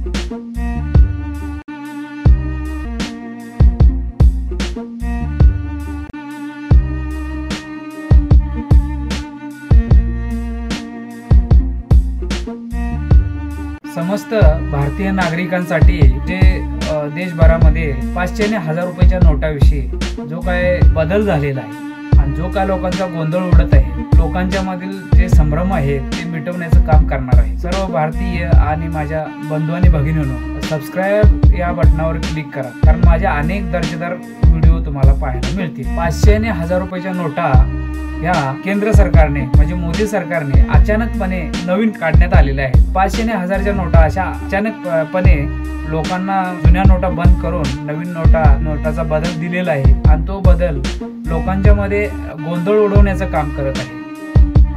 समस्त भारतीय नागरिकांसाठी जे देशभरामध्ये 500 आणि 1000 रुपयाच्या नोटाविषयी जो काय बदल झालेला आहे आणि जो काय लोकांचा गोंधळ उडत आहे, लोकांच्या मधील जे संभ्रम आहे ते मिटवण्याचं काम करणार आहे। सर्व भारतीय आणि माझ्या बंधू आणि भगिनींनो, सबस्क्राइब या बटनावर क्लिक करा, कारण माझ्या अनेक दर्जेदार व्हिडिओ तुम्हाला पाहायला मिळतील। 500 आणि 1000 रुपयाच्या नोटा या केंद्र सरकारने म्हणजे मोदी सरकारने अचानकपणे नवीन काढण्यात आलेल्या आहेत। 500 आणि 1000च्या नोटा अशा अचानकपणे लोकांना जुन्या नोटा बंद करून नवीन नोटाचा बदल दिलेला आहे आणि तो बदल लोकांच्या मध्ये गोंधळ उडवण्याचं काम करत आहे।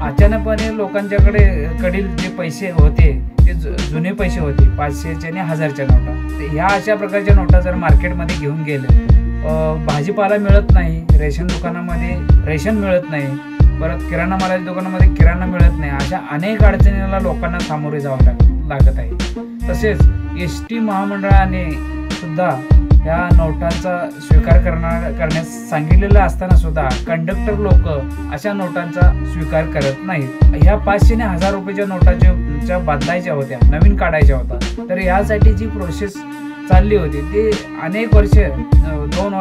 अचानकपणे लोकांच्याकडे जे पैसे होते ते जुने पैसे होते, 500च्या आणि 1000च्या नोटा। ह्या अशा प्रकारच्या नोटा जर मार्केटमध्ये घेऊन गेले, भाजीपाला मिळत नाही, रेशन दुकानामध्ये रेशन मिळत नाही, परत किराणा मालाच्या दुकानामध्ये किराणा मिळत नाही, अशा अनेक अडचणीला लोकांना सामोरे जावं लागत आहे। तसेच एसटी महामंडळाने सुद्धा या नोटांचा स्वीकार करण्यास सांगितलेलं असताना सुद्धा कंडक्टर लोक अशा नोटांचा स्वीकार करत नाहीत। ह्या 500 आणि 1000 रुपयाच्या नोटाच्या बदलायच्या होत्या, नवीन काढायच्या होत्या, तर यासाठी जी प्रोसेस चालली होती ती अनेक वर्षे 2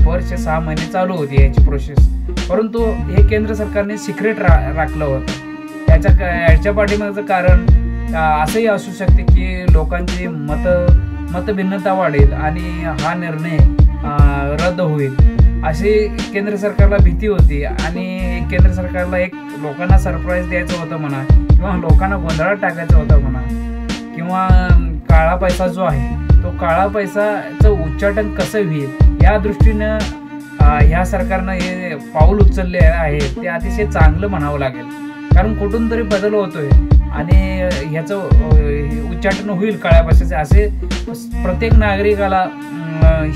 वर्षे 6 महिने चालू होती याची प्रोसेस, परंतु हे केंद्र सरकारने सिक्रेट राखलं होतं। याच्या पाठीमागचं कारण असंही असू शकते की लोकांची मतभिन्नता वाढेल आणि हा निर्णय रद्द होईल अशी केंद्र सरकारला भीती होती आणि केंद्र सरकारला एक लोकांना सरप्राईज द्यायचं होतं म्हणा, किंवा लोकांना गोंधळात टाकायचं होतं म्हणा, किंवा काळा पैसा जो आहे तो काळा पैसाचं उच्चाटन कसं होईल या दृष्टीनं ह्या सरकारनं हे पाऊल उचलले आहे ते अतिशय चांगलं म्हणावं लागेल। कारण कुठून तरी बदल होतोय आणि ह्याचं उच्चाटन होईल काळ्या पैशाचे असे प्रत्येक नागरिकाला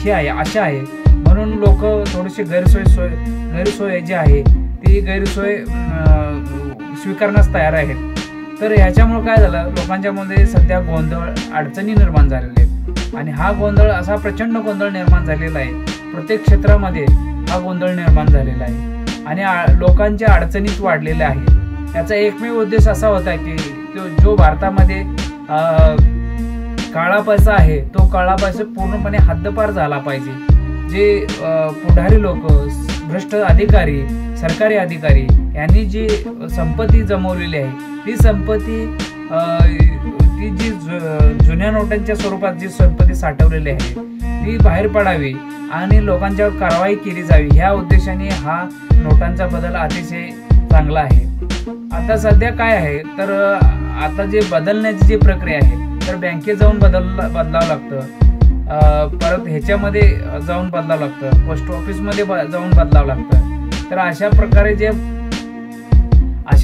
हे आहे, आशा आहे। म्हणून लोक थोडीशी गैरसोय जी आहे ती गैरसोय स्वीकारण्यास तयार आहेत। तर ह्याच्यामुळे काय झालं, लोकांच्या मध्ये सध्या गोंधळ अडचणी निर्माण झालेल्या आहेत आणि हा गोंधळ असा प्रचंड गोंधळ निर्माण झालेला आहे, प्रत्येक क्षेत्रामध्ये हा गोंधळ निर्माण झालेला आहे आणि लोकांच्या अडचणीत वाढलेल्या आहेत। याचा एकमेव उद्देश असा होता की जो भारतामध्ये काळा पैसा आहे तो काळा पैसा पूर्णपणे हद्दपार झाला पाहिजे। जे पुढारी लोक, भ्रष्ट अधिकारी, सरकारी अधिकारी यांनी जी संपत्ती जमवलेली आहे ती संपत्ती ती जी जुन्या नोटांच्या स्वरूपात जी संपत्ती साठवलेली आहे ती बाहेर पडावी आणि लोकांच्यावर कारवाई केली जावी, ह्या उद्देशाने हा नोटांचा बदल अतिशय चांगला आहे। आता सध्या काय आहे तर आता जे बदलण्याची जी प्रक्रिया आहे तर बँकेत जाऊन बदलावं लागतं, परत ह्याच्यामध्ये जाऊन बदलावं लागतं, पोस्ट ऑफिसमध्ये जाऊन बदलावं लागतं। तर अशा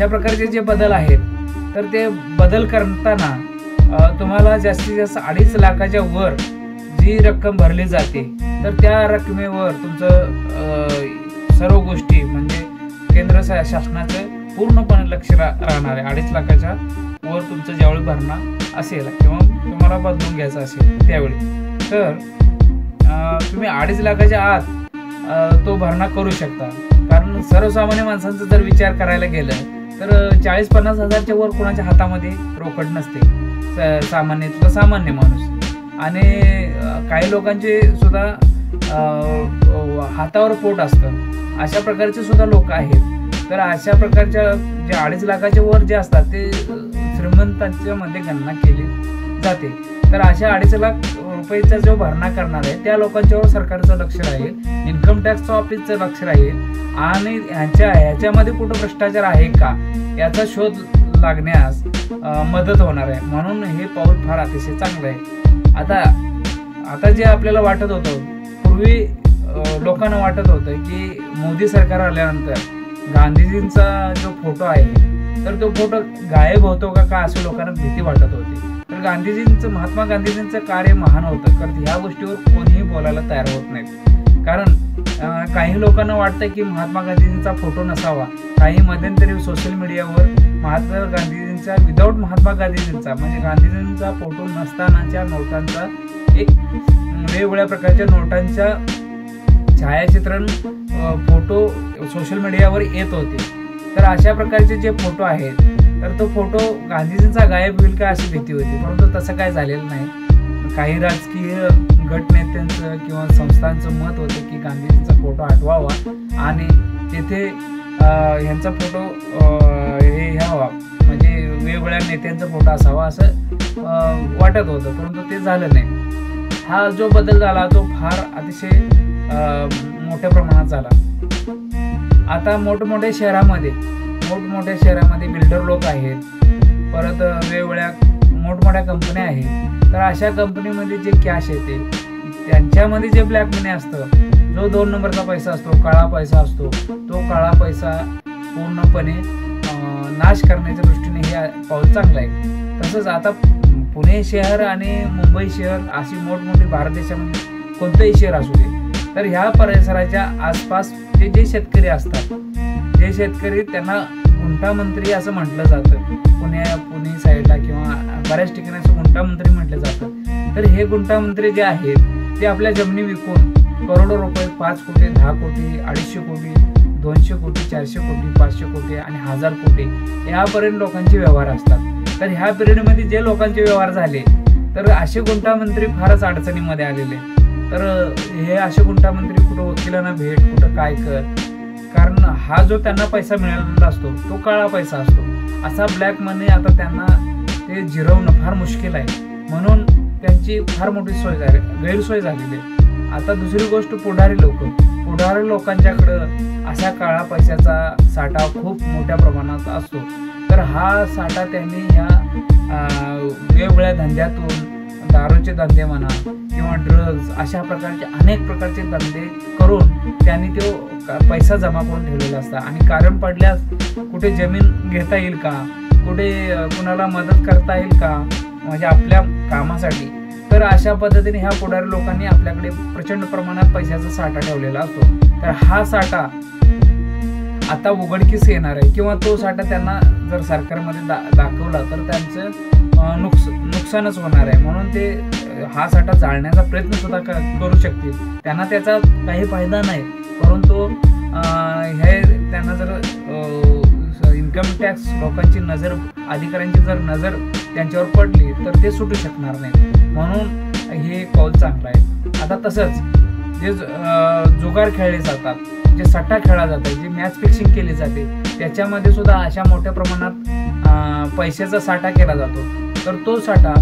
प्रकारचे जे बदल आहेत तर ते बदल करताना तुम्हाला जास्तीत जास्त 2.5 लाखाच्या वर जी रक्कम भरली जाते तर त्या रकमेवर तुमचं सर्व गोष्टी म्हणजे केंद्र शासनाचं पूर्णपणे लक्ष राहणार आहे। 2.5 लाखाच्या वर तुमचं ज्यावेळी भरणा असेल किंवा तुम्हाला बदलून घ्यायचं असेल त्यावेळी तर तुम्ही 2.5 लाखाच्या आत तो भरणा करू शकता। कारण सर्वसामान्य माणसांचा जर विचार करायला गेलं तर 40-50 हजारच्या वर कोणाच्या हातामध्ये रोकड नसते, सामान्य माणूस, आणि काही लोकांचे सुद्धा हातावर पोट असतं, अशा प्रकारचे सुद्धा लोक आहेत। तर अशा प्रकारच्या जे 2.5 लाखाच्या वर जे असतात ते श्रीमंतांच्या मध्ये गणना केली जाते। तर अशा 2.5 लाख रुपयाचा जो भरणा करणार आहे त्या लोकांच्यावर सरकारचं लक्ष राहील, इन्कम टॅक्स ऑफिसचं लक्ष राहील आणि ह्याच्यामध्ये कुठं भ्रष्टाचार आहे का याचा शोध लागण्यास मदत होणार आहे। म्हणून हे पाऊल फार अतिशय चांगलं आहे। आता जे आपल्याला वाटत होतं, पूर्वी लोकांना वाटत होतं की मोदी सरकार आल्यानंतर गांधीजींचा जो फोटो आहे तर तो फोटो गायब होतो का असं लोकांना भीती वाटत होती। तर महात्मा गांधीजींचं कार्य महान होतं, कारण ह्या गोष्टीवर कोणीही बोलायला तयार होत नाहीत। कारण काही लोकांना वाटतं की महात्मा गांधीजींचा फोटो नसावा, काही मध्यंतरी सोशल मीडियावर महात्मा गांधीजींचा गांधीजींचा विदाऊट महात्मा गांधीजींचा म्हणजे गांधीजींचा फोटो नसतानाच्या नोटांचा एक वेगवेगळ्या प्रकारच्या नोटांच्या छायाचित्रण फोटो सोशल मीडियावर येत होते. तर अशा प्रकारचे जे फोटो आहेत तर तो फोटो गांधीजींचा गायब होईल का अशी भीती होती, परंतु तसं काय झालेलं नाही. काही राजकीय गटनेत्यांचं किंवा संस्थांचं मत होतं की गांधीजींचा फोटो हटवावा आणि तिथे ह्यांचा फोटो हे घ्यावा म्हणजे वेगवेगळ्या नेत्यांचा फोटो असावा असं वाटत होतं, परंतु ते झालं नाही. हा जो बदल झाला तो फार अतिशय मोठ्या प्रमाणात झाला. आता मोठमोठ्या शहरामध्ये बिल्डर लोक आहेत, परत वेगवेगळ्या मोठमोठ्या कंपन्या आहेत. तर अशा कंपनीमध्ये जे कॅश येते त्यांच्यामध्ये जे ब्लॅक मनी असतं, जो 2 नंबरचा पैसा असतो, काळा पैसा असतो, तो काळा पैसा पूर्णपणे नाश करण्याच्या दृष्टीने हे पाऊल चांगलं आहे. तसंच आता पुणे शहर आणि मुंबई शहर अशी मोठमोठी भारत देशामध्ये कोणतंही शहर असू दे, तर ह्या परिसराच्या आसपास जे शेतकरी असतात, जे शेतकरी त्यांना गुंठामंत्री असं म्हटलं जातं. पुणे साईडला किंवा बऱ्याच ठिकाणी असं गुंठामंत्री म्हटलं जातं. तर हे गुंठामंत्री जे आहेत ते आपल्या जमिनी विकून करोडो रुपये 5 कोटी 10 कोटी 250 कोटी 200 कोटी 400 कोटी 500 कोटी आणि 1000 कोटी यापर्यंत लोकांचे व्यवहार असतात. तर ह्या पिरियडमध्ये जे लोकांचे व्यवहार झाले तर असे गुंठामंत्री फारच अडचणीमध्ये आलेले. तर हे असे गुंठामंत्री कुठं वकिलांना भेट, कुठं काय कर, कारण हा जो त्यांना पैसा मिळालेला असतो तो काळा पैसा असतो. असा ब्लॅक मनी आता त्यांना ते जिरवणं फार मुश्किल आहे, म्हणून त्यांची फार मोठी गैरसोय झालेली आहे. आता दुसरी गोष्ट पुढारी लोकांच्याकडं अशा काळा पैशाचा साठा खूप मोठ्या प्रमाणात असतो. तर हा साठा त्यांनी ह्या वेगवेगळ्या धंद्यातून, दारूचे धंदे म्हणा किंवा ड्रग्ज अशा प्रकारचे अनेक प्रकारचे धंदे करून त्यांनी तो पैसा जमा करून ठेवलेला असता. आणि कारण पडल्यास कुठे जमीन घेता येईल का, कुठे कुणाला मदत करता येईल का म्हणजे आपल्या कामासाठी, तर अशा पद्धतीने ह्या पुढारी लोकांनी आपल्याकडे प्रचंड प्रमाणात पैशाचा साठा ठेवलेला असतो. तर हा साठा आता उघडकीस येणार आहे किंवा तो साठा त्यांना जर सरकारमध्ये दाखवला तर त्यांचं नुकसानच होणार आहे. म्हणून ते हा साठा जाळण्याचा प्रयत्न सुद्धा करू शकतील. त्यांना त्याचा काही फायदा नाही, परंतु हे त्यांना जर इन्कम टॅक्स लोकांची नजर, अधिकाऱ्यांची जर नजर त्यांच्यावर पडली तर ते सुटू शकणार नाही. म्हणून हे पाऊल चांगलं आहे. आता तसंच जे जुगार खेळले जातात, जे सट्टा खेळला जातात, जे मॅच फिक्सिंग केली जाते, त्याच्यामध्ये सुद्धा अशा मोठ्या प्रमाणात पैशाचा साठा केला जातो. तर तो साठा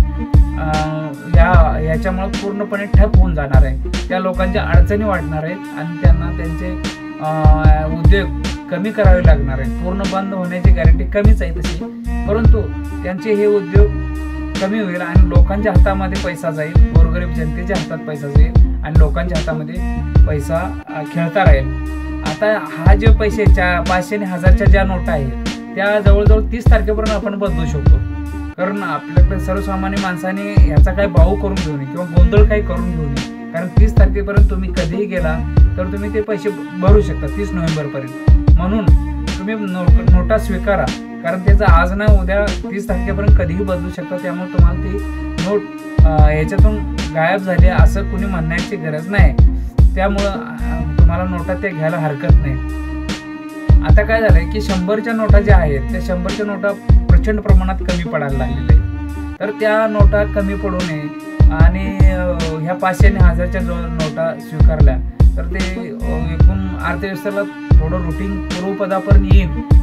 ह्याच्यामुळे पूर्णपणे ठप होऊन जाणार आहे. त्या लोकांच्या अडचणी वाढणार आहेत आणि त्यांना त्यांचे उद्योग कमी करावे लागणार आहेत. पूर्ण बंद होण्याची गॅरंटी कमीच आहे तशी, परंतु त्यांचे हे उद्योग कमी होईल आणि लोकांच्या हातामध्ये पैसा जाईल, गोरगरीब जनतेच्या हातात पैसा जाईल आणि लोकांच्या हातामध्ये पैसा खेळता राहील. आता हा जे पैसे 500 आणि 1000च्या ज्या नोटा आहेत त्या जवळजवळ 30 तारखेपर्यंत आपण बदलू शकतो. कारण आपल्याकडे सर्वसामान्य माणसाने ह्याचा काही भाव करून घेऊ नये किंवा गोंधळ काही करून घेऊ नये. कारण 30 तारखेपर्यंत तुम्ही कधीही गेला तर तुम्ही ते पैसे भरू शकता 30 नोव्हेंबरपर्यंत. म्हणून तुम्ही नोटा स्वीकारा, कारण त्याचा आज ना उद्या 30 तारखेपर्यंत कधीही बदलू शकता. त्यामुळे तुम्हाला ती नोट ह्याच्यातून गायब झाली असं कुणी म्हणण्याची गरज नाही. त्यामुळं तुम्हाला नोटा ते घ्यायला हरकत नाही. आता काय झालंय की 100च्या नोटा ज्या आहेत त्या 100च्या नोटा प्रचंड प्रमाणात कमी पडायला लागलेल्या आहेत. तर त्या नोटा कमी पडू नये आणि ह्या 500 आणि 1000च्या जो नोटा स्वीकारल्या तर ते एकूण अर्थव्यवस्थेला थोडं रुटीन पूर्वपदापर्यंत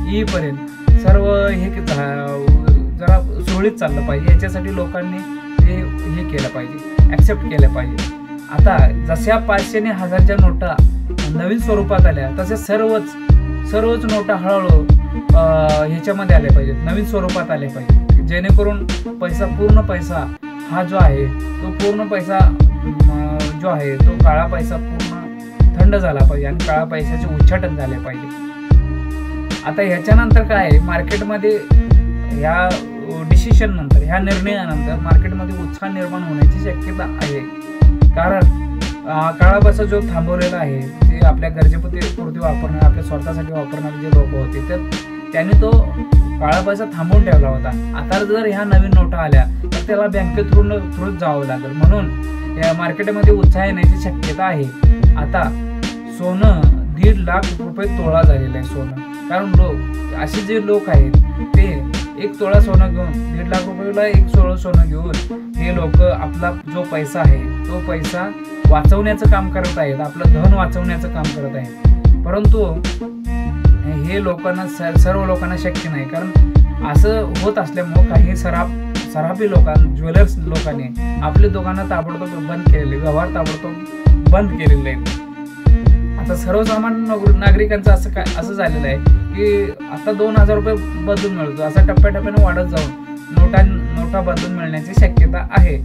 येईपर्यंत सर्व हे जरा सुरळीत चाललं पाहिजे. याच्यासाठी लोकांनी हे केलं पाहिजे, ॲक्सेप्ट केलं पाहिजे. आता जशा 500 आणि 1000च्या नोटा नवीन स्वरूपात आल्या तसे सर्वच नोटा हळूहळू ह्याच्यामध्ये आल्या पाहिजेत, नवीन स्वरूपात आल्या पाहिजेत, जेणेकरून पूर्ण पैसा हा जो आहे तो पूर्ण पैसा जो आहे तो काळा पैसा पूर्ण थंड झाला पाहिजे आणि काळा पैशाचे उच्चाटन झाले पाहिजे. आता ह्याच्यानंतर काय आहे, मार्केटमध्ये ह्या डिसिशन नंतर, ह्या निर्णयानंतर मार्केटमध्ये उत्साह निर्माण होण्याची शक्यता आहे. कारण काळा पैसा जो थांबवलेला आहे, जे आपल्या गरजेपुरती वापरणारे, आपल्या स्वार्थासाठी वापरणारे जे लोक होते तर त्यांनी तो काळा पैसा थांबवून ठेवला होता. आता जर ह्या नवीन नोटा आल्या तर त्याला बँकेत थ्रूच जावं लागेल. म्हणून या मार्केटमध्ये उत्साह येण्याची शक्यता आहे. आता सोनं 1.5 लाख रुपये तोळा झालेलं आहे सोनं. कारण असे जे लोक आहेत ते 1 तोळा सोनं घेऊन 1.5 लाख रुपयाला 1 तोळा सोनं घेऊन हे लोक आपला जो पैसा आहे तो पैसा वाचवण्याचं काम करत आहेत, आपलं धन वाचवण्याचं काम करत आहेत. परंतु हे लोकांना सर्व लोकांना शक्य नाही. कारण असं होत असल्यामुळं काही सराफी ज्वेलर्स लोकांनी आपली दुकानं ताबडतोब बंद केलेली, व्यवहार ताबडतोब बंद केलेले आहेत. आता सर्वसामान्य नागरिकांचं असं झालेलं आहे की आता 2,000 रुपये बदलून मिळतो, असं टप्प्याटप्प्याने वाढत जाऊन नोटा बदलून मिळण्याची शक्यता आहे.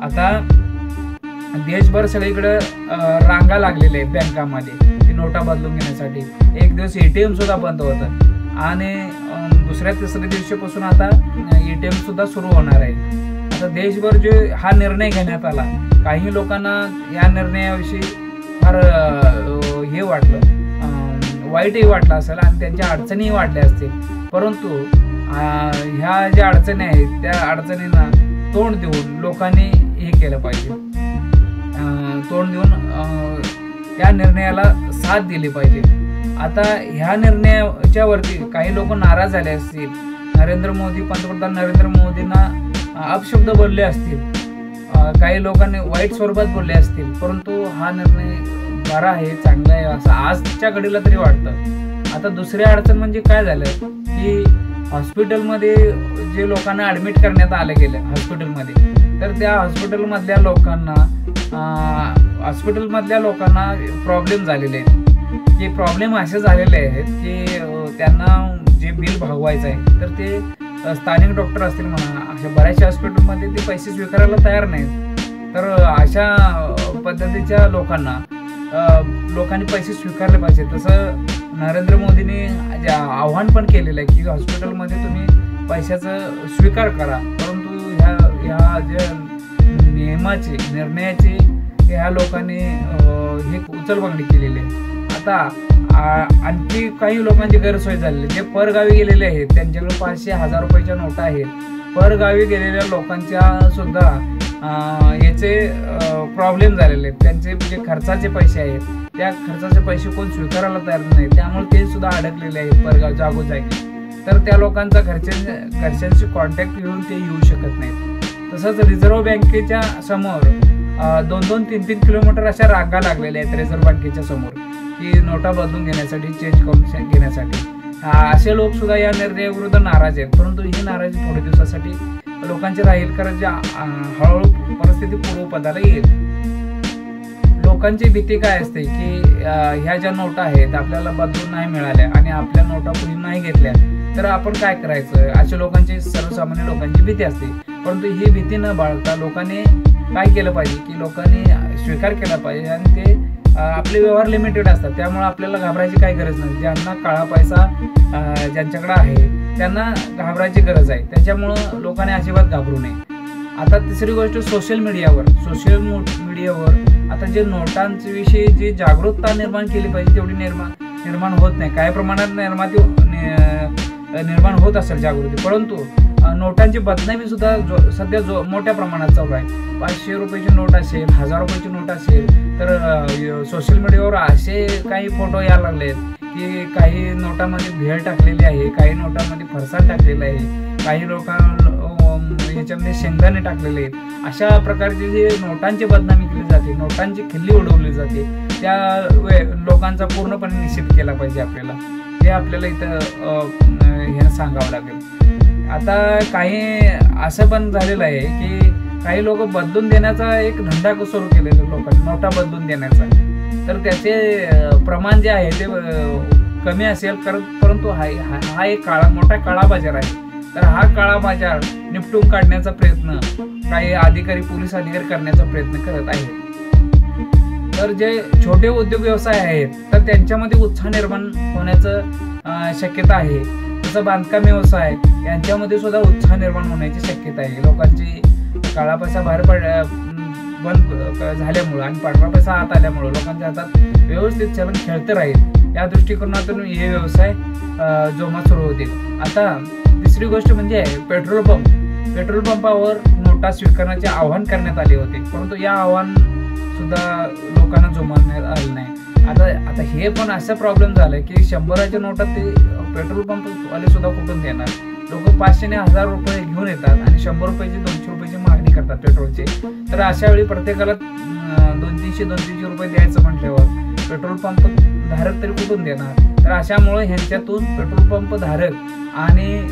आता देशभर सगळीकडे रांगा लागलेल्या आहेत बँकामध्ये नोटा बदलून घेण्यासाठी. एक दिवस ATM सुद्धा बंद होतं आणि दुसऱ्या तिसऱ्या दिवशीपासून आता ATM सुद्धा सुरू होणार आहे. आता देशभर जे हा निर्णय घेण्यात आला, काही लोकांना या निर्णयाविषयी फार हे वाटलं, वाईटही वाटलं असेल आणि त्यांच्या अडचणीही वाढल्या असतील. परंतु ह्या ज्या अडचणी आहेत त्या अडचणींना तोंड देऊन लोकांनी हे केलं पाहिजे, तोंड देऊन त्या निर्णयाला साथ दिली पाहिजे. आता ह्या निर्णयाच्या वरती काही लोक नाराज झाले असतील, पंतप्रधान नरेंद्र मोदींना अपशब्द बोलले असतील, काही लोकांनी वाईट स्वरूपात बोलले असतील. परंतु हा निर्णय बरा आहे, चांगला आहे असं आजच्या घडीला तरी वाटतं. आता दुसरी अडचण म्हणजे काय झालं की हॉस्पिटलमध्ये जे लोकांना ॲडमिट करण्यात आले गेले हॉस्पिटलमध्ये, तर त्या हॉस्पिटलमधल्या लोकांना प्रॉब्लेम झालेले आहेत. की प्रॉब्लेम असे झालेले आहेत की त्यांना जे बिल भागवायचं आहे तर ते स्थानिक डॉक्टर असतील म्हणा, अशा बऱ्याचशा हॉस्पिटलमध्ये ते पैसे स्वीकारायला तयार नाहीत. तर अशा पद्धतीच्या लोकांनी पैसे स्वीकारले पाहिजे. तसं नरेंद्र मोदींनी आव्हान पण केलेलं आहे की हॉस्पिटलमध्ये तुम्ही पैशाचं स्वीकार करा, परंतु ह्या ज्या निर्णयाची ह्या लोकांनी हे उचलबांगडी केलेली आहे. आता आणखी काही लोकांची गैरसोय झालेली, जे परगावी गेलेले आहेत त्यांच्याकडे 500-1000 रुपयाच्या नोटा आहेत. परगावी गेलेल्या लोकांच्या सुद्धा याचे प्रॉब्लेम झालेले आहेत. त्यांचे जे खर्चाचे पैसे आहेत त्या खर्चाचे पैसे कोण स्वीकारायला तयार नाही, त्यामुळे ते सुद्धा अडकलेले आहेत परगाव जागोजागी. तर त्या लोकांचा घरच्यांशी कॉन्टॅक्ट घेऊन ते येऊ शकत नाहीत. तसंच रिझर्व्ह बँकेच्या समोर 2-3 किलोमीटर अशा रांगा लागलेल्या आहेत रिझर्व्ह बँकेच्या समोर की नोटा बदलून घेण्यासाठी, चेंज करून घेण्यासाठी. असे लोक सुद्धा या निर्णयाविरुद्ध नाराज आहेत. परंतु ही नाराजी थोड्या दिवसासाठी लोकांची राहील, कारण हळूहळू परिस्थिती पूर्वपदाला येईल. लोकांची भीती काय असते की ह्या ज्या नोटा आहेत आपल्याला बदलून नाही मिळाल्या आणि आपल्या नोटा कुणी नाही घेतल्या तर आपण काय करायचं, अशा लोकांची, सर्वसामान्य लोकांची भीती असते. परंतु ही भीती न बाळगता लोकांनी काय केलं पाहिजे की लोकांनी स्वीकार केला पाहिजे आणि ते आपले व्यवहार लिमिटेड असतात, त्यामुळे आपल्याला घाबरायची काही गरज नाही. ज्यांना काळा पैसा ज्यांच्याकडे आहे त्यांना घाबरायची गरज आहे, त्याच्यामुळं लोकांनी अजिबात घाबरू नये. आता तिसरी गोष्ट, सोशल मीडियावर आता जे नोटांच्या विषयी जी जागरूकता निर्माण केली पाहिजे तेवढी निर्माण होत नाही. काही प्रमाणात निर्माण होत असेल जागृती, परंतु नोटांची बदनामी सुद्धा सध्या मोठ्या प्रमाणात चालू आहे. 500 रुपयाची नोट असेल, 1000 रुपयाची नोट असेल तर सोशल मीडियावर असे काही फोटो यायला लागले आहेत की काही नोटामध्ये भेळ टाकलेली आहे, काही नोटामध्ये फरसाण टाकलेलं आहे, काही लोकांना ह्याच्यामध्ये शेंगदाणे टाकलेले आहेत. अशा प्रकारची जी नोटांची बदनामी केली जाते, नोटांची खिल्ली उडवली जाते, त्या लोकांचा पूर्णपणे निषेध केला पाहिजे आपल्याला. हे आपल्याला इथं हे सांगावं लागेल. आता काही असं पण झालेलं आहे की काही लोक बदलून देण्याचा एक धंदा सुरू केलेला लोकांनी, नोटा बदलून देण्याचा. तर त्याचे प्रमाण जे आहे ते कमी असेल, परंतु हा एक मोठा काळा बाजार आहे. तर हा काळा बाजार निपटून काढण्याचा प्रयत्न काही पोलीस अधिकारी करण्याचा प्रयत्न करत आहेत. तर जे छोटे उद्योग व्यवसाय आहेत तर त्यांच्यामध्ये उत्साह निर्माण होण्याचं शक्यता आहे. जसं बांधकाम व्यवसाय यांच्यामध्ये सुद्धा उत्साह निर्माण होण्याची शक्यता आहे. लोकांची काळा पैसा बाहेर बंद झाल्यामुळं आणि पांढरा पैसा आत आल्यामुळं लोकांच्या हातात व्यवस्थित चलन खेळतं राहील या दृष्टिकोनातून हे व्यवसाय जोमात सुरू होतील. आता तिसरी गोष्ट म्हणजे पेट्रोल पंपावर नोटा स्वीकारण्याचे आवाहन करण्यात आले होते, परंतु या आव्हान सुद्धा लोकांना जुमानण्यात आलं नाही. आता हे पण असा प्रॉब्लेम झालाय की 100च्या नोटात ते पेट्रोल पंपवाले सुद्धा कुठून देणार. लोक 500 ने 1000 रुपये घेऊन येतात आणि 100 रुपयाची 200 रुपयाची मागणी करतात पेट्रोलचे. तर अशा वेळी प्रत्येकाला 200-300 रुपये द्यायचं म्हटल्यावर पेट्रोल पंप धारक तरी कुठून देणार. तर अशामुळे ह्यांच्यातून पेट्रोल पंप धारक आणि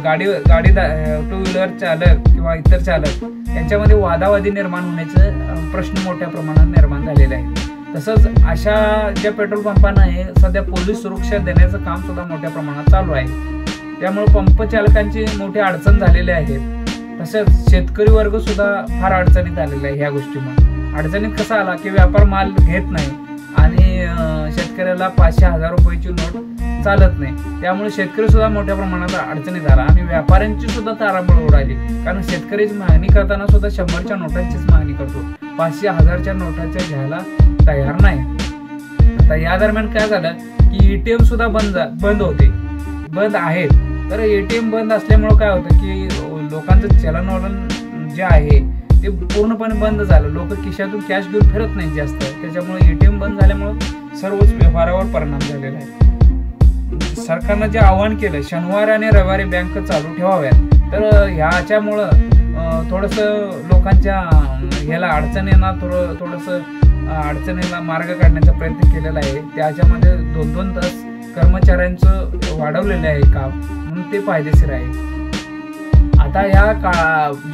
गाडी टू व्हीलर चालक किंवा इतर चालक यांच्यामध्ये वादावादी निर्माण होण्याचे प्रश्न मोठ्या प्रमाणात निर्माण झालेले आहेत. तसंच अशा ज्या पेट्रोल पंपांना हे सध्या पोलीस सुरक्षा देण्याचं काम सुद्धा मोठ्या प्रमाणात चालू आहे. त्यामुळे पंप चालकांची मोठी अडचण झालेली आहे. तसंच शेतकरी वर्ग सुद्धा फार अडचणीत आलेला आहे. ह्या गोष्टीमुळे अडचणीत कसा आला की व्यापार माल घेत नाही आणि शेतकऱ्याला 500-1000 रुपयाची नोट चालत नाही. त्यामुळे शेतकरी सुद्धा मोठ्या प्रमाणात अडचणीत आला आणि व्यापाऱ्यांची सुद्धा तारांबळ उडाली. कारण शेतकरीची मागणी करताना सुद्धा 100च्या नोटांचीच मागणी करतो, 500-1000च्या नोटांच्या घ्यायला तयार नाही. आता या दरम्यान काय झालं की एटीएम सुद्धा बंद आहेत. तर एटीएम बंद असल्यामुळे काय होतं की लोकांचं चलनवलन जे आहे ते पूर्णपणे बंद झालं. लोक खिशातून कॅश घेऊन फिरत नाही जास्त. त्याच्यामुळे एटीएम बंद झाल्यामुळे सर्वच व्यवहारावर परिणाम झालेला आहे. सरकारनं जे आवाहन केलं शनिवार आणि रविवारी बँक चालू ठेवाव्यात, तर ह्याच्यामुळं थोडंसं लोकांच्या ह्याला अडचणीला मार्ग काढण्याचा प्रयत्न केलेला आहे. त्याच्यामध्ये 2-2 तास कर्मचाऱ्यांचं वाढवलेलं आहे काम, म्हणून ते फायदेशीर आहे. आता ह्या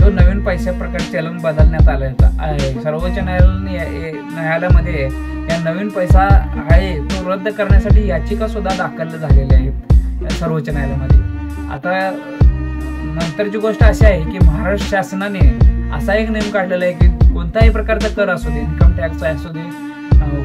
जो नवीन पैसा प्रकार चलन बदलण्यात आलेला आहे, सर्वोच्च न्यायालयामध्ये या नवीन पैसा आहे तो रद्द करण्यासाठी याचिका सुद्धा दाखल झालेल्या आहेत सर्वोच्च न्यायालयामध्ये. आता नंतरची गोष्ट अशी आहे की महाराष्ट्र शासनाने असा एक नियम काढलेला आहे की कोणताही प्रकारचा कर असू दे, इन्कम टॅक्स असू दे,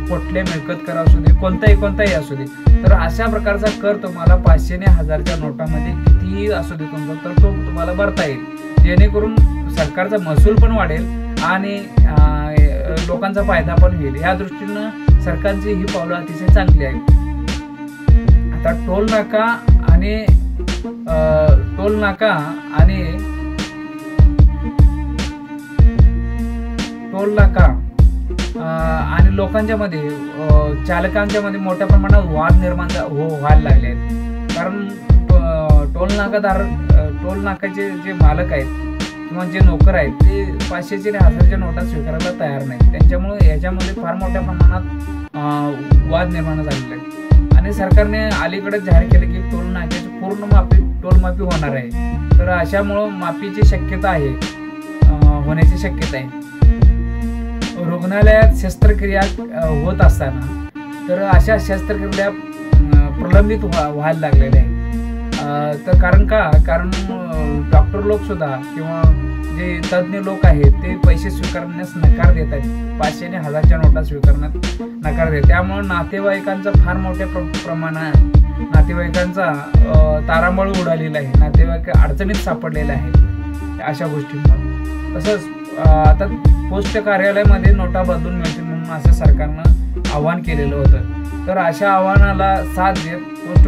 कुठले मिळकत कर असू दे, कोणताही असू दे, तर अशा प्रकारचा कर तुम्हाला 500 ने 1000च्या नोटामध्ये कितीही असू दे तुमचा, तर तो तुम्हाला भरता येईल. जेणेकरून सरकारचा महसूल पण वाढेल आणि लोकांचा फायदा पण होईल. या दृष्टीनं सरकारची ही पावलं अतिशय चांगली आहेत. आता टोल नाका आणि लोकांच्या मध्ये चालकांच्या मध्ये मोठ्या प्रमाणात वाद निर्माण व्हायला लागले आहेत. कारण टोल नाकाचे जे मालक आहेत किंवा जे नोकर आहेत ते 500 आणि 1000च्या नोटा स्वीकारायला तयार नाहीत. त्यांच्यामुळे याच्यामध्ये फार मोठ्या प्रमाणात वाद निर्माण झालेले आहेत. आणि सरकारने अलीकडे जाहीर केले की टोल नाक्याची पूर्ण टोलमाफी होणार आहे. तर अशामुळं माफीची शक्यता आहे, होण्याची शक्यता आहे. रुग्णालयात शस्त्रक्रिया होत असताना तर अशा शस्त्रक्रिया प्रलंबित व्हायला लागलेल्या आहेत. तर कारण डॉक्टर लोक सुद्धा किंवा जे तज्ज्ञ लोक आहेत ते पैसे स्वीकारण्यास नकार देत आहेत. 500 आणि 1000च्या नोटा स्वीकारण्यात नकार देत. त्यामुळे नातेवाईकांचा फार मोठ्या प्रमाणात नातेवाईकांचा तारांबळ उडालेला आहे. नातेवाईक अडचणीत सापडलेले आहेत अशा गोष्टींमुळे. तसंच आता पोस्ट कार्यालयामध्ये नोटा बदलून मिळतील म्हणून असं सरकारनं आवाहन केलेलं होतं. तर अशा आव्हानाला साथ देत पोस्ट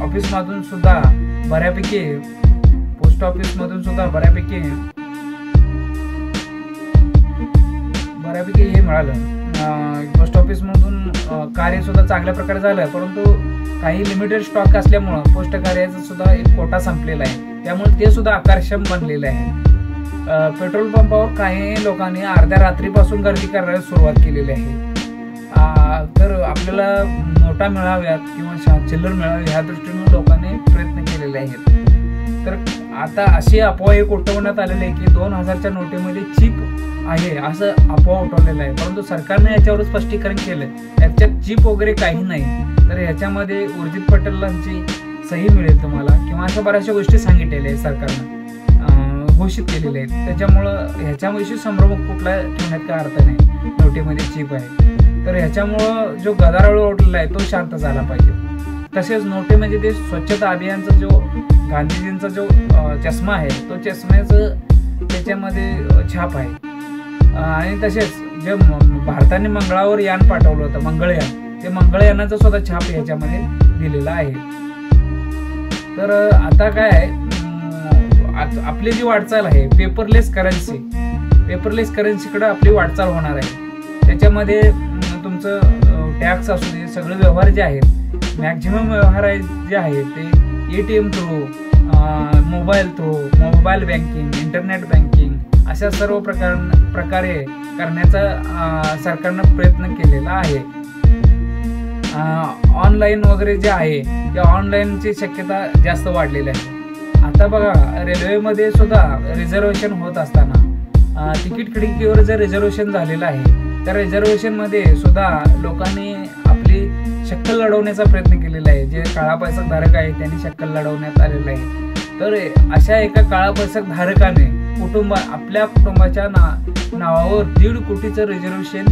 ऑफिसमधून सुद्धा बऱ्यापैकी हे मिळालं. पोस्ट ऑफिसमधून कार्य सुद्धा चांगल्या प्रकारे झालं, परंतु काही लिमिटेड स्टॉक असल्यामुळं पोस्ट कार्याचा सुद्धा एक कोटा संपलेला आहे. त्यामुळे ते सुद्धा आकर्षक बनलेलं आहे. पेट्रोल पंपावर काही लोकांनी अर्ध्या रात्रीपासून गर्दी करायला सुरुवात केलेली आहे. तर आपल्याला नोटा मिळाव्यात किंवा चिल्लर मिळावी ह्या दृष्टीने लोकांनी प्रयत्न केलेले आहेत. तर आता अशी अफवा एक उठवण्यात आलेली आहे की 2000च्या नोटेमध्ये चिप आहे असं अफवा उठवलेलं आहे. परंतु सरकारने याच्यावर स्पष्टीकरण केलं याच्यात चिप वगैरे काही नाही. तर याच्यामध्ये उर्जित पटेलांची सही मिळेल तुम्हाला किंवा अशा बऱ्याचशा गोष्टी सांगितलेल्या आहेत सरकारनं, घोषित केलेले आहेत. त्याच्यामुळं ह्याच्याविषयी संभ्रम कुठला ठेवण्यात काय अर्थ नाही. नोटेमध्ये चिप आहे तर ह्याच्यामुळं जो गदारोळ उठलेला आहे तो शांत झाला पाहिजे. तसेच नोटेमध्ये ते स्वच्छता अभियानचा जो गांधीजींचा जो चष्मा आहे तो चष्म्याचं त्याच्यामध्ये छाप आहे. आणि तसेच जे भारताने मंगळावर यान पाठवलं होतं, मंगळयान, ते मंगळयानाचा सुद्धा छाप याच्यामध्ये दिलेला आहे. तर आता काय आपली जी वाटचाल आहे पेपरलेस करन्सीकडे आपली वाटचाल होणार आहे. त्याच्यामध्ये तुमचं टॅक्स असू दे, सगळे व्यवहार जे आहेत मॅक्झिमम व्यवहार जे आहेत ते ATM through, mobile banking, internet banking अशा सर्व प्रकारे करण्याचा सरकारनं प्रयत्न केलेला आहे. ऑनलाईन वगैरे जे आहे त्या ऑनलाईनची शक्यता जास्त वाढलेली आहे. आता बघा रेल्वेमध्ये सुद्धा रिझर्वेशन होत असताना तिकीट खिडकीवर जर रिझर्वेशन झालेलं आहे त्या रिझर्वेशनमध्ये सुद्धा लोकांनी आपली शक्कल लढवण्याचा प्रयत्न केलेला आहे. जे काळा पैसा धारक आहे त्यांनी शक्कल लढवण्यात आलेलं आहे. तर अशा एका काळा पैसा धारकाने आपल्या कुटुंबाच्या नावावर 1.5 कोटीचं रिझर्वेशन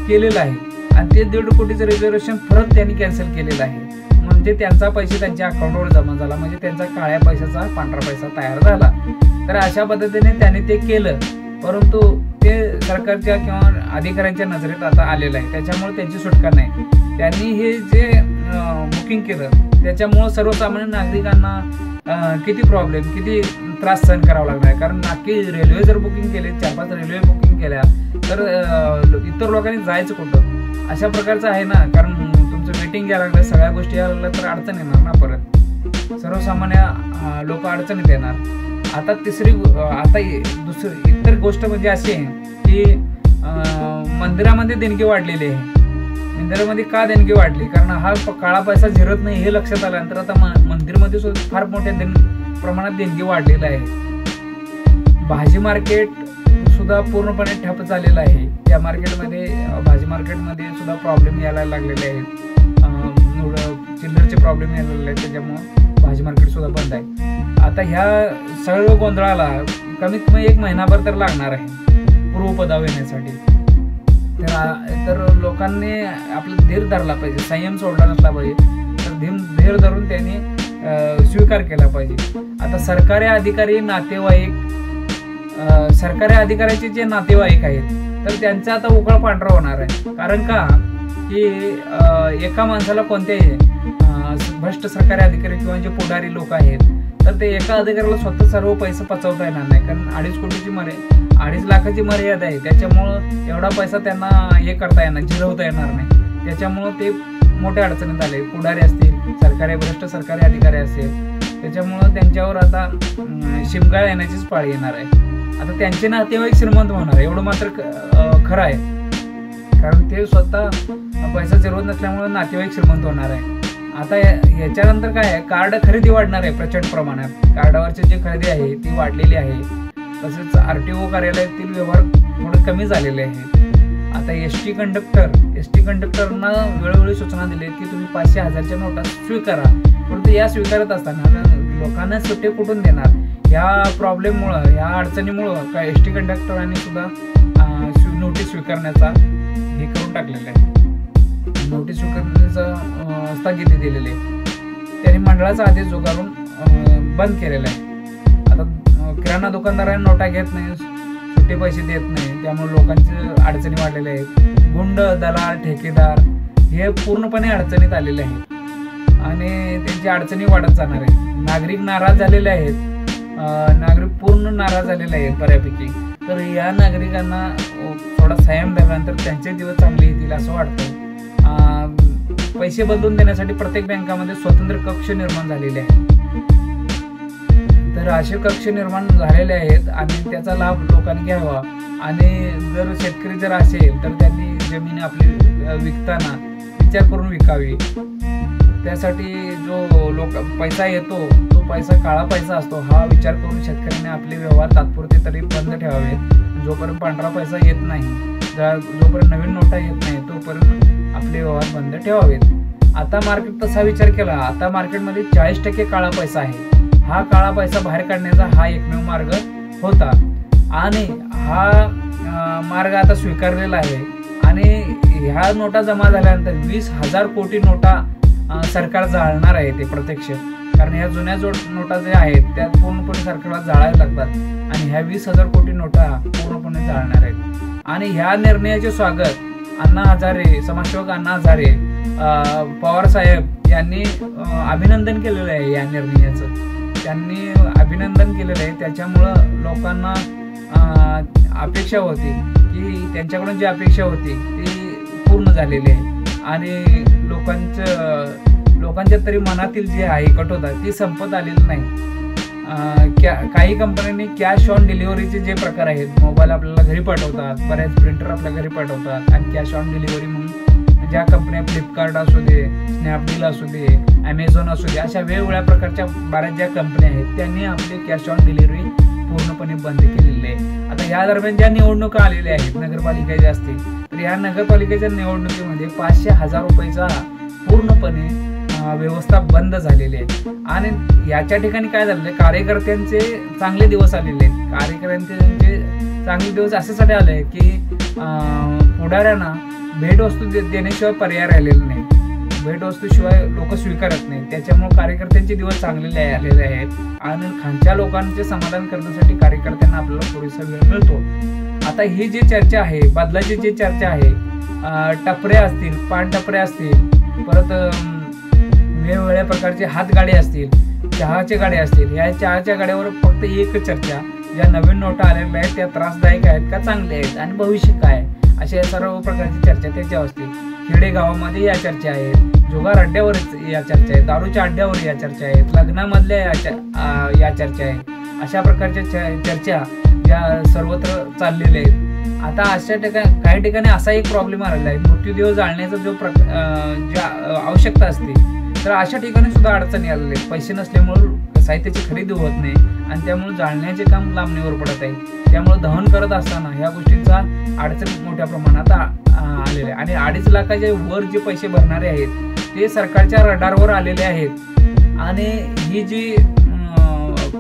केलेलं आहे आणि ते 1.5 कोटीचं रिझर्वेशन परत त्यांनी कॅन्सल केलेलं आहे. म्हणजे त्यांचा पैसे त्यांच्या अकाउंटवर जमा झाला, म्हणजे त्यांचा काळ्या पैशाचा पांढरा पैसा तयार झाला. तर अशा पद्धतीने त्यांनी ते केलं, परंतु ते सरकारच्या किंवा अधिकाऱ्यांच्या नजरेत आता आलेलं आहे. त्याच्यामुळे त्यांची सुटका नाही. त्यांनी हे जे बुकिंग केलं त्याच्यामुळं सर्वसामान्य नागरिकांना किती त्रास सहन करावा लागणार आहे. कारण नाकी रेल्वे जर बुकिंग केले, 4-5 रेल्वे बुकिंग केल्या तर इतर लोकांनी जायचं कुठं, अशा प्रकारचं आहे ना. कारण तुमचं मीटिंग घ्यायला लागलं, सगळ्या गोष्टी यायला लागल्या तर अडचण येणार ना. परत सर्वसामान्य लोक अडचणीत येणार. आता इतर गोष्ट म्हणजे अशी आहे की मंदिरामध्ये देणगी वाढलेली आहे. मंदिरामध्ये का देणगी वाढली? कारण हा काळा पैसा झिरत नाही हे लक्षात आल्यानंतर आता मंदिरमध्ये सुद्धा फार मोठ्या प्रमाणात देणगी वाढलेलं आहे. भाजी मार्केट सुद्धा पूर्णपणे ठप्प झालेलं आहे. त्या भाजी मार्केटमध्ये सुद्धा प्रॉब्लेम यायला लागलेले आहेत. चिल्लरचे प्रॉब्लेम यायला लागले आहेत. त्याच्यामुळं भाजी मार्केट सुद्धा बंद आहे. आता ह्या सर्व गोंधळाला कमीत कमी 1 महिनाभर तर लागणार आहे पूर्वपदावर येण्यासाठी. तर लोकांनी आपला धीर धरला पाहिजे, संयम सोडला नसला पाहिजे. तर धीर धरून त्यांनी स्वीकार केला पाहिजे. आता सरकारी अधिकाऱ्याचे जे नातेवाईक आहेत तर त्यांचा आता उकळ पांढरा होणार आहे. कारण का की एका माणसाला कोणत्याही भ्रष्ट सरकारी अधिकारी किंवा जे पुढारी लोक आहेत तर ते एका अधिकाऱ्याला स्वतः सर्व पैसे पचवता येणार नाही. कारण 2.5 लाखाची मर्यादा आहे. त्याच्यामुळं एवढा पैसा त्यांना करता येणार, झिरवता येणार नाही. त्याच्यामुळं ते मोठ्या अडचणीत आले. पुढारी असतील, भ्रष्ट सरकारी अधिकारी असतील, त्याच्यामुळं त्यांच्यावर आता शिमगाळ येण्याचीच पाळी येणार आहे. आता त्यांचे नातेवाईक श्रीमंत होणार, एवढं मात्र खरं आहे. कारण ते स्वतः पैसा झिरवत नसल्यामुळे नातेवाईक श्रीमंत होणार आहे. आता याच्यानंतर काय आहे, कार्ड खरेदी वाढणार आहे प्रचंड प्रमाणात. कार्डावरची जी खरेदी आहे ती वाढलेली आहे. तसेच RTO कार्यालयातील व्यवहार थोडे कमी झालेले आहेत. आता एसटी कंडक्टरना वेळोवेळी सूचना दिली की तुम्ही 500-1000च्या नोटा स्वीकारा. परंतु या स्वीकारत असताना लोकांना सुट्टे कुठून देणार? या प्रॉब्लेममुळं, या अडचणीमुळं काय एसटी कंडक्टरांनी सुद्धा नोटीस स्वीकारण्याचा हे करून टाकलेलं आहे. नोटीस स्वीकारण्याचा स्थगिती दिलेली आहे. त्यांनी मंडळाचा आदेश झुगारून बंद केलेला आहे. आता किराणा दुकानदारांनी नोटा घेत नाही, सुट्टे पैसे देत नाही, त्यामुळे लोकांची अडचणी वाढलेल्या आहेत. गुंड, दलाल, ठेकेदार हे पूर्णपणे अडचणीत आलेले आहेत आणि त्यांची अडचणी वाढत जाणार आहे. नागरिक नाराज झालेले आहेत, पूर्ण नाराज झालेले आहेत बऱ्यापैकी. तर या नागरिकांना थोडा संयम धरल्यानंतर त्यांचे दिवस चांगले येतील असं वाटतं. पैसे बदलून देण्यासाठी प्रत्येक बँकामध्ये स्वतंत्र कक्ष निर्माण झालेले आहेत. तर असे कक्ष निर्माण झालेले आहेत आणि त्याचा लाभ लोकांनी घ्यावा. आणि जर शेतकरी जर असेल तर त्यांनी जमीन आपली विकताना विचार करून विकावी. त्यासाठी जो पैसा येतो तो पैसा काळा पैसा असतो, हा विचार करून शेतकऱ्यांनी आपले व्यवहार तात्पुरते तरी बंद ठेवावेत. जोपर्यंत पांढरा पैसा येत नाही, जोपर्यंत नवीन नोटा येत नाही तोपर्यंत आपले व्यवहार बंद ठेवावेत. आता मार्केट तसा विचार केला, आता मार्केटमध्ये 40% काळा पैसा आहे. हा काळा पैसा बाहेर काढण्याचा हा एकमेव मार्ग होता आणि हा मार्ग आता स्वीकारलेला आहे. आणि ह्या नोटा जमा झाल्यानंतर 20,000 कोटी नोटा सरकार जाळणार आहे ते प्रत्यक्ष. कारण ह्या जुन्या नोटा ज्या आहेत त्या पूर्णपणे सरकारला जाळायला लागतात आणि ह्या 20,000 कोटी नोटा पूर्णपणे जाळणार आहेत. आणि ह्या निर्णयाचे स्वागत समाजसेवक अण्णा हजारे पवार साहेब यांनी अभिनंदन केलेलं आहे या निर्णयाचं. त्यांनी अभिनंदन केलेलं आहे. त्याच्यामुळं लोकांना अपेक्षा होती की त्यांच्याकडून जी अपेक्षा होती ती पूर्ण झालेली आहे आणि लोकांच्या तरी मनातील जे आहे कटोता ती संपत आलेली नाही. काही कंपन्यांनी कॅश ऑन डिलिव्हरीचे जे प्रकार आहेत, मोबाईल आपल्याला घरी पाठवतात, बऱ्याच प्रिंटर आपल्या घरी पाठवतात आणि कॅश ऑन डिलिव्हरी म्हणून ज्या कंपन्या फ्लिपकार्ट असू दे, स्नॅपडील असू दे, ॲमेझॉन असू दे, अशा वेगवेगळ्या प्रकारच्या बऱ्याच ज्या कंपन्या आहेत त्यांनी आपली कॅश ऑन डिलिव्हरी पूर्णपणे बंद केलेली आहे. आता या दरम्यान ज्या निवडणुका आलेल्या आहेत नगरपालिकेच्या असतील, तर या नगरपालिकेच्या निवडणुकीमध्ये 500,000 रुपयाचा पूर्णपणे व्यवस्था बंद झालेली आहे. आणि याच्या ठिकाणी काय झालेलं आहे, कार्यकर्त्यांचे चांगले दिवस आलेले आहेत. कार्यकर्त्यांचे चांगले दिवस अशासाठी आले आहे की पुढाऱ्यांना भेटवस्तू देण्याशिवाय पर्याय राहिलेला नाही. भेटवस्तूशिवाय लोक स्वीकारत नाही. त्याच्यामुळे कार्यकर्त्यांचे दिवस चांगले आलेले आहेत आणि खालच्या लोकांचे समाधान करण्यासाठी कार्यकर्त्यांना आपल्याला पुरेसा वेळ मिळतो. आता ही जी चर्चा आहे, बदलाची जी चर्चा आहे, टपऱ्या असतील, पान टपऱ्या असतील, परत वेगवेगळ्या प्रकारचे हातगाडे असतील, चहाचे गाडे असतील, या चहाच्या गाड्यावर फक्त एक चर्चा, ज्या नवीन नोटा आलेल्या आहेत त्या त्रासदायक आहेत का चांगल्या आहेत आणि भविष्य काय, अशा सर्व प्रकारची चर्चा त्याच्यावर असते. खेडेगावामध्ये या चर्चा आहेत, जुगार अड्ड्यावर या चर्चा आहेत, दारूच्या अड्ड्यावर या चर्चा आहेत, लग्नामधल्या या चर्चा आहेत. अशा प्रकारच्या चर्चा ज्या सर्वत्र चाललेल्या आहेत. आता अशा ठिकाणी काही ठिकाणी असा एक प्रॉब्लेम आलेला आहे, मृत्यूदेह जाळण्याचा जो ज्या आवश्यकता असते, तर अशा ठिकाणी सुद्धा अडचणी आलेल्या आहेत. पैसे नसल्यामुळे साहित्याची खरेदी होत नाही आणि त्यामुळे जाळण्याचे काम लांबणीवर पडत आहे. त्यामुळे दहन करत असताना ह्या गोष्टींचा अडचण मोठ्या प्रमाणात आलेला आहे. आणि 2.5 लाखाच्या वर जे पैसे भरणारे आहेत ते सरकारच्या रडारवर आलेले आहेत. आणि ही जी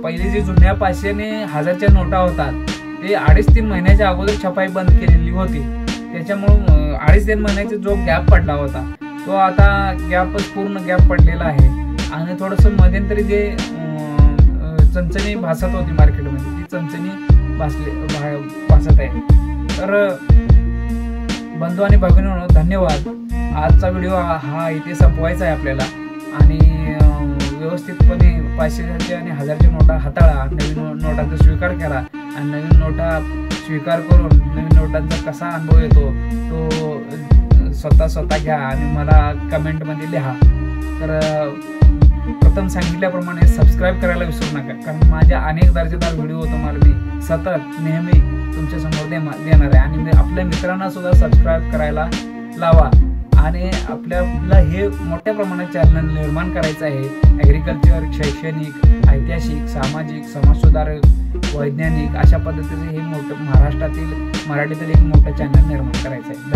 पहिली जी जुन्या 500 आणि 1000च्या नोटा होतात ते 2.5-3 महिन्याच्या अगोदर छपाई बंद केलेली होती. त्याच्यामुळं 2.5-3 महिन्याचा जो गॅप पडला होता तो आता पूर्ण गॅप पडलेला आहे. आणि थोडंसं मध्यंतरी जे चणचणी भासत होती मार्केटमध्ये, ती चणचणी भासत आहे. तर बंधू आणि भगिनींनो, धन्यवाद. आजचा व्हिडिओ हा इथे संपवायचा आहे आपल्याला. आणि व्यवस्थितपणे 500च्या आणि 1000च्या नोटा हाताळा, नवीन नोटांचा स्वीकार करा आणि नवीन नोटा स्वीकार करून नवीन नोटांचा कसा अनुभव येतो तो स्वतः घ्या आणि मला कमेंटमध्ये लिहा. तर प्रथम सांगितल्याप्रमाणे सबस्क्राईब करायला विसरू नका, कारण माझ्या अनेक दर्जेदार व्हिडिओ तुम्हाला मी सतत नेहमी तुमच्यासमोर देणार आहे. आणि आपल्या मित्रांना सुद्धा सबस्क्राईब करायला लावा. आणि आपल्याला हे मोठ्या प्रमाणात चॅनल निर्माण करायचं आहे. ॲग्रिकल्चर, शैक्षणिक, ऐतिहासिक, सामाजिक, समाजसुधारक, वैज्ञानिक अशा पद्धतीचं हे मोठं महाराष्ट्रातील मराठीतील एक मोठं चॅनल निर्माण करायचं आहे.